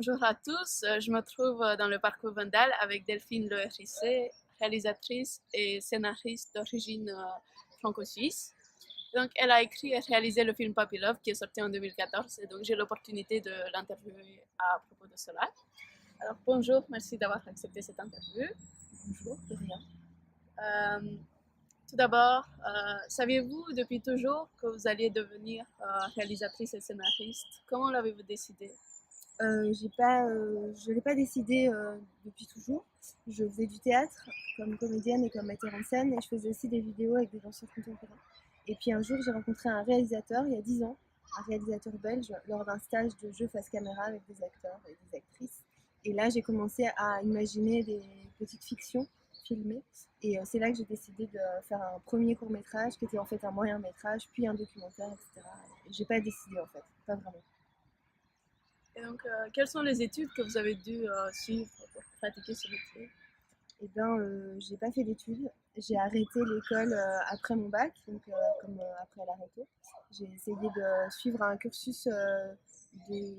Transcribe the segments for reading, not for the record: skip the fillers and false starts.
Bonjour à tous, je me trouve dans le parcours Wendel avec Delphine Loerissé, réalisatrice et scénariste d'origine franco-suisse. Donc, elle a écrit et réalisé le film Puppy Love qui est sorti en 2014 et donc j'ai l'opportunité de l'interviewer à propos de cela. Alors, bonjour, merci d'avoir accepté cette interview. Bonjour, de rien. Euh, Tout d'abord, saviez-vous depuis toujours que vous alliez devenir réalisatrice et scénariste? Comment l'avez-vous décidé? Je ne l'ai pas décidé depuis toujours. Je faisais du théâtre comme comédienne et comme metteur en scène et je faisais aussi des vidéos avec des danseurs contemporains. Et puis un jour, j'ai rencontré un réalisateur, il y a 10 ans, un réalisateur belge, lors d'un stage de jeu face caméra avec des acteurs et des actrices. Et là, j'ai commencé à imaginer des petites fictions filmées. Et c'est là que j'ai décidé de faire un premier court métrage qui était en fait un moyen métrage, puis un documentaire, etc. Et j'ai pas décidé en fait, pas vraiment. Et donc, quelles sont les études que vous avez dû suivre pour pratiquer ce métier? Eh bien, j'ai pas fait d'études. J'ai arrêté l'école après mon bac, donc comme après l'arrêté. J'ai essayé de suivre un cursus de,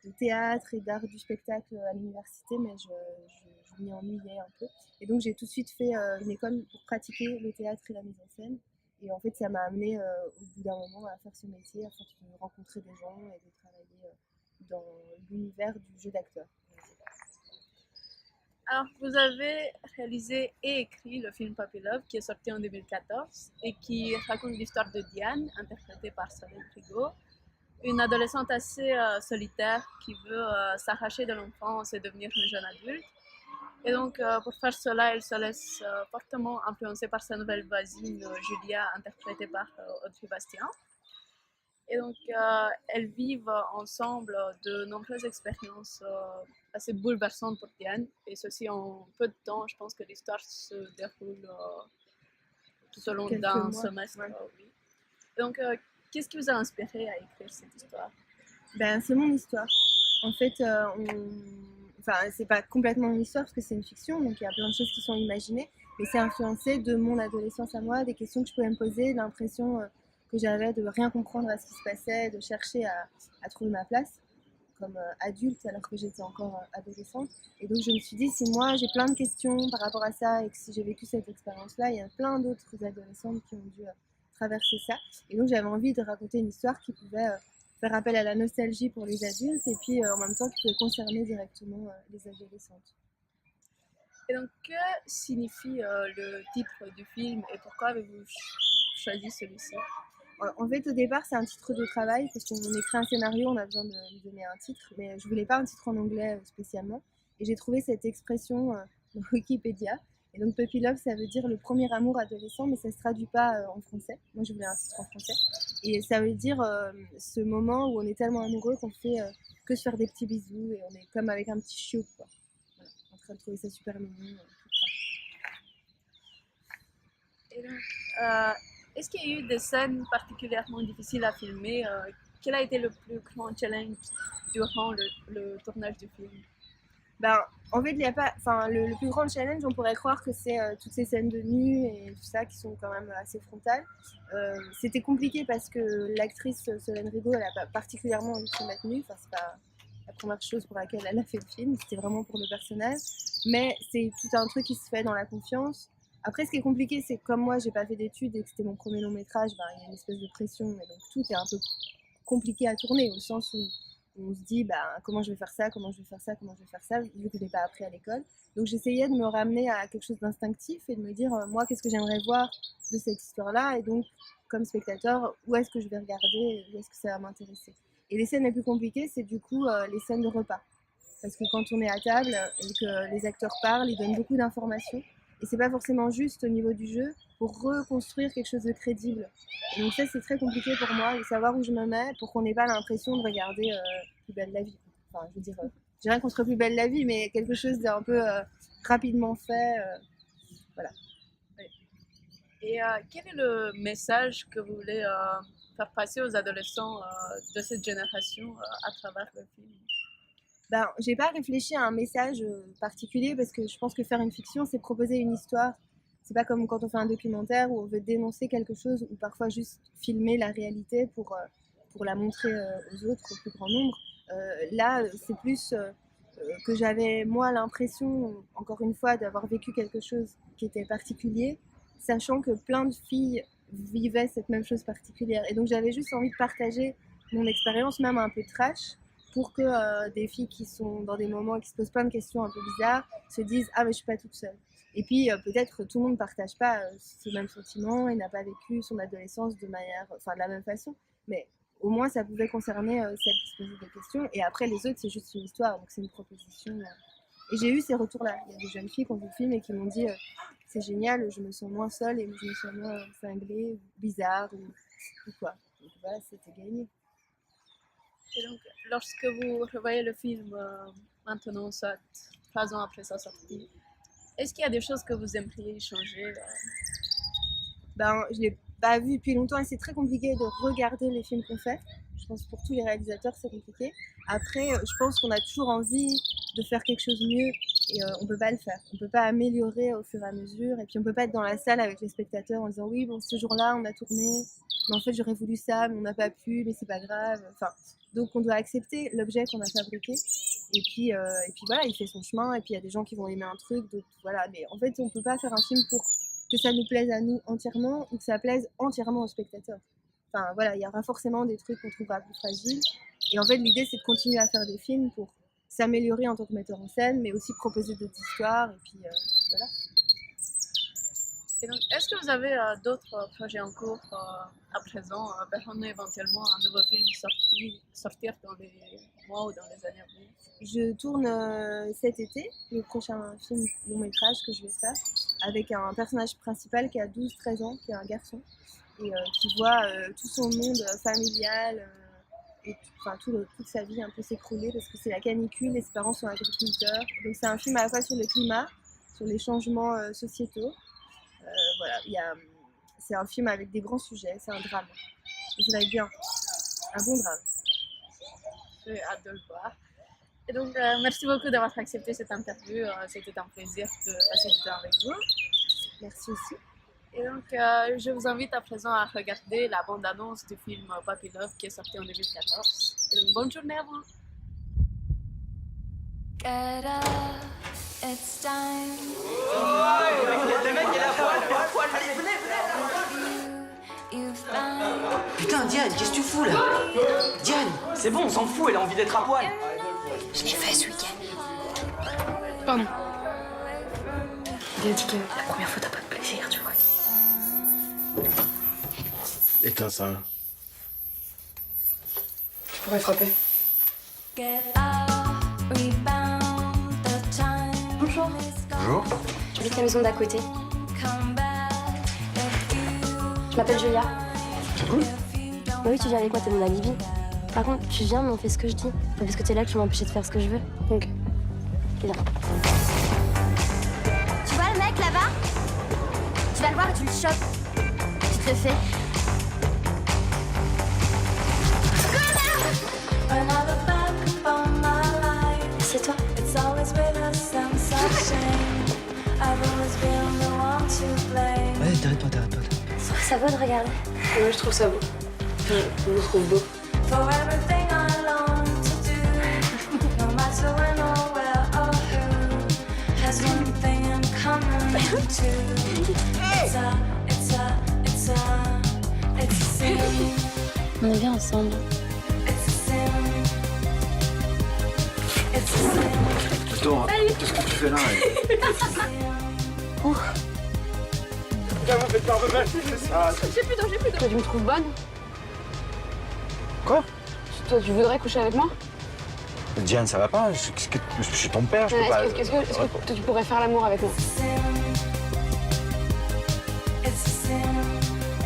de théâtre et d'art du spectacle à l'université, mais je m'y ennuyais un peu. Et donc j'ai tout de suite fait une école pour pratiquer le théâtre et la mise en scène. Et en fait, ça m'a amené au bout d'un moment à faire ce métier, à force de rencontrer des gens et de travailler dans l'univers du jeu d'acteur. Alors, vous avez réalisé et écrit le film Puppy Love qui est sorti en 2014 et qui raconte l'histoire de Diane, interprétée par Solène Rigaud, une adolescente assez solitaire qui veut s'arracher de l'enfance et devenir une jeune adulte. Et donc, pour faire cela, elle se laisse fortement influencer par sa nouvelle voisine Julia, interprétée par Audrey Bastien. Et donc, elles vivent ensemble de nombreuses expériences assez bouleversantes pour Diane. Et ceci en peu de temps. Je pense que l'histoire se déroule tout au Sur long quelques d'un mois. semestre. Ouais. Oui. Et donc, qu'est-ce qui vous a inspiré à écrire cette histoire? Ben, c'est mon histoire. En fait, enfin, c'est pas complètement mon histoire parce que c'est une fiction, donc il y a plein de choses qui sont imaginées, mais c'est influencé de mon adolescence à moi, des questions que je pouvais me poser, l'impression que j'avais de rien comprendre à ce qui se passait, de chercher à trouver ma place comme adulte alors que j'étais encore adolescente. Et donc je me suis dit, si moi j'ai plein de questions par rapport à ça et que si j'ai vécu cette expérience-là, il y a plein d'autres adolescentes qui ont dû traverser ça. Et donc j'avais envie de raconter une histoire qui pouvait faire appel à la nostalgie pour les adultes et puis en même temps qui pouvait concerner directement les adolescentes. Et donc, que signifie le titre du film et pourquoi avez-vous choisi celui-ci? En fait, au départ, c'est un titre de travail parce qu'on écrit un scénario, on a besoin de lui donner un titre, mais je voulais pas un titre en anglais spécialement. Et j'ai trouvé cette expression dans Wikipédia. Et donc, Puppy Love, ça veut dire le premier amour adolescent, mais ça se traduit pas en français. Moi, je voulais un titre en français. Et ça veut dire ce moment où on est tellement amoureux qu'on fait que se faire des petits bisous et on est comme avec un petit chiot, quoi. Voilà, en train de trouver ça super mignon. Et donc, euh, est-ce qu'il y a eu des scènes particulièrement difficiles à filmer? Quel a été le plus grand challenge durant le tournage du film? Ben, en fait, il y a pas, enfin, le plus grand challenge, on pourrait croire que c'est toutes ces scènes de nu et tout ça qui sont quand même assez frontales. C'était compliqué parce que l'actrice Solène Rigaud, elle a pas particulièrement envie de se mettre nue. Enfin, c'est pas la première chose pour laquelle elle a fait le film. C'était vraiment pour le personnage. Mais c'est tout un truc qui se fait dans la confiance. Après, ce qui est compliqué, c'est que comme moi, j'ai pas fait d'études et que c'était mon premier long métrage, ben, il y a une espèce de pression et donc tout est un peu compliqué à tourner au sens où on se dit bah, comment je vais faire ça, comment je vais faire ça, comment je vais faire ça, vu que je n'ai pas appris à l'école. Donc j'essayais de me ramener à quelque chose d'instinctif et de me dire, moi, qu'est-ce que j'aimerais voir de cette histoire-là, et donc, comme spectateur, où est-ce que je vais regarder, où est-ce que ça va m'intéresser. Et les scènes les plus compliquées, c'est du coup les scènes de repas. Parce que quand on est à table et que les acteurs parlent, ils donnent beaucoup d'informations. Et c'est pas forcément juste au niveau du jeu pour reconstruire quelque chose de crédible. Et donc ça, c'est très compliqué pour moi de savoir où je me mets pour qu'on n'ait pas l'impression de regarder Plus belle la vie. Enfin, je veux dire, j'ai rien contre Plus belle la vie, mais quelque chose d'un peu rapidement fait. Voilà. Et quel est le message que vous voulez faire passer aux adolescents de cette génération à travers le film? Ben, j'ai pas réfléchi à un message particulier parce que je pense que faire une fiction, c'est proposer une histoire. C'est pas comme quand on fait un documentaire où on veut dénoncer quelque chose ou parfois juste filmer la réalité pour la montrer aux autres, au plus grand nombre. Là, c'est plus que j'avais, moi, l'impression, encore une fois, d'avoir vécu quelque chose qui était particulier, sachant que plein de filles vivaient cette même chose particulière. Et donc, j'avais juste envie de partager mon expérience, même un peu trash, pour que des filles qui sont dans des moments et qui se posent plein de questions un peu bizarres se disent « Ah, mais je suis pas toute seule ». Et puis, peut-être tout le monde ne partage pas ce même sentiment et n'a pas vécu son adolescence de la même façon. Mais au moins, ça pouvait concerner celles qui se posaient des questions. Et après, les autres, c'est juste une histoire, donc c'est une proposition. Et j'ai eu ces retours-là. Il y a des jeunes filles qui ont vu le film et qui m'ont dit c'est génial, je me sens moins seule et je me sens moins cinglée, bizarre ou quoi. Donc voilà, c'était gagné. Et donc, lorsque vous revoyez le film maintenant, soit 3 ans après sa sortie, est-ce qu'il y a des choses que vous aimeriez changer? Je ne l'ai pas vu depuis longtemps et c'est très compliqué de regarder les films qu'on fait. Je pense que pour tous les réalisateurs, c'est compliqué. Après, je pense qu'on a toujours envie de faire quelque chose de mieux et on ne peut pas le faire. On ne peut pas améliorer au fur et à mesure. Et puis, on ne peut pas être dans la salle avec les spectateurs en disant oui, bon, ce jour-là, on a tourné, mais en fait, j'aurais voulu ça, mais on n'a pas pu, mais c'est pas grave. Enfin, donc, on doit accepter l'objet qu'on a fabriqué. Et puis voilà, il fait son chemin. Et puis, il y a des gens qui vont aimer un truc. Donc, voilà. Mais en fait, on ne peut pas faire un film pour que ça nous plaise à nous entièrement ou que ça plaise entièrement aux spectateurs. Enfin, voilà, il y aura forcément des trucs qu'on trouvera plus fragiles. Et en fait, l'idée, c'est de continuer à faire des films pour s'améliorer en tant que metteur en scène, mais aussi proposer d'autres histoires. Et puis, voilà. Et donc, est-ce que vous avez d'autres projets en cours à présent? Verrons-nous éventuellement un nouveau film sortir dans les mois ou dans les années à venir? Je tourne cet été le prochain film long métrage que je vais faire avec un personnage principal qui a 12-13 ans, qui est un garçon, et qui voit tout son monde familial et toute sa vie un peu s'écrouler parce que c'est la canicule et ses parents sont agriculteurs. Donc c'est un film à la fois sur le climat, sur les changements sociétaux. Voilà, c'est un film avec des grands sujets, c'est un drame. Et ça va être bien, un bon drame. J'ai hâte de le voir. Et donc, merci beaucoup d'avoir accepté cette interview. C'était un plaisir de passer du temps avec vous. Merci aussi. Et donc, je vous invite à présent à regarder la bande-annonce du film Puppy Love qui est sorti en 2014. Et donc, bonne journée à vous. Get up, it's time. Le mec, il est à poil. Allez, venez. Putain, Diane, qu'est-ce que tu fous là? Diane! C'est bon, on s'en fout, elle a envie d'être à poil. Je l'ai fait ce week-end. Pardon. Il a dit que la première fois t'as pas de plaisir, tu vois. Éteins ça. Tu pourrais frapper. Bonjour. Bonjour. J'habite la maison d'à côté. Je m'appelle Julia. C'est cool. Bah oui, tu viens avec moi, t'es mon alibi. Par contre, tu viens, mais on fait ce que je dis. Pas parce que t'es là que tu vas m'empêcher de faire ce que je veux. Donc, viens. Tu vois le mec là-bas? Tu vas le voir et tu le chopes. Tu te le fais. Assieds-toi. Ouais, t'arrêtes pas. Ça vaut de regarder. Moi, je trouve ça beau. Enfin, je le trouve beau. On est bien ensemble. Attends, qu'est-ce que tu fais là? Toi, tu me trouves bonne? Quoi? Toi, tu voudrais coucher avec moi? Diane, ça va pas? Je suis ton père, je peux pas. Est-ce que tu pourrais faire l'amour avec moi?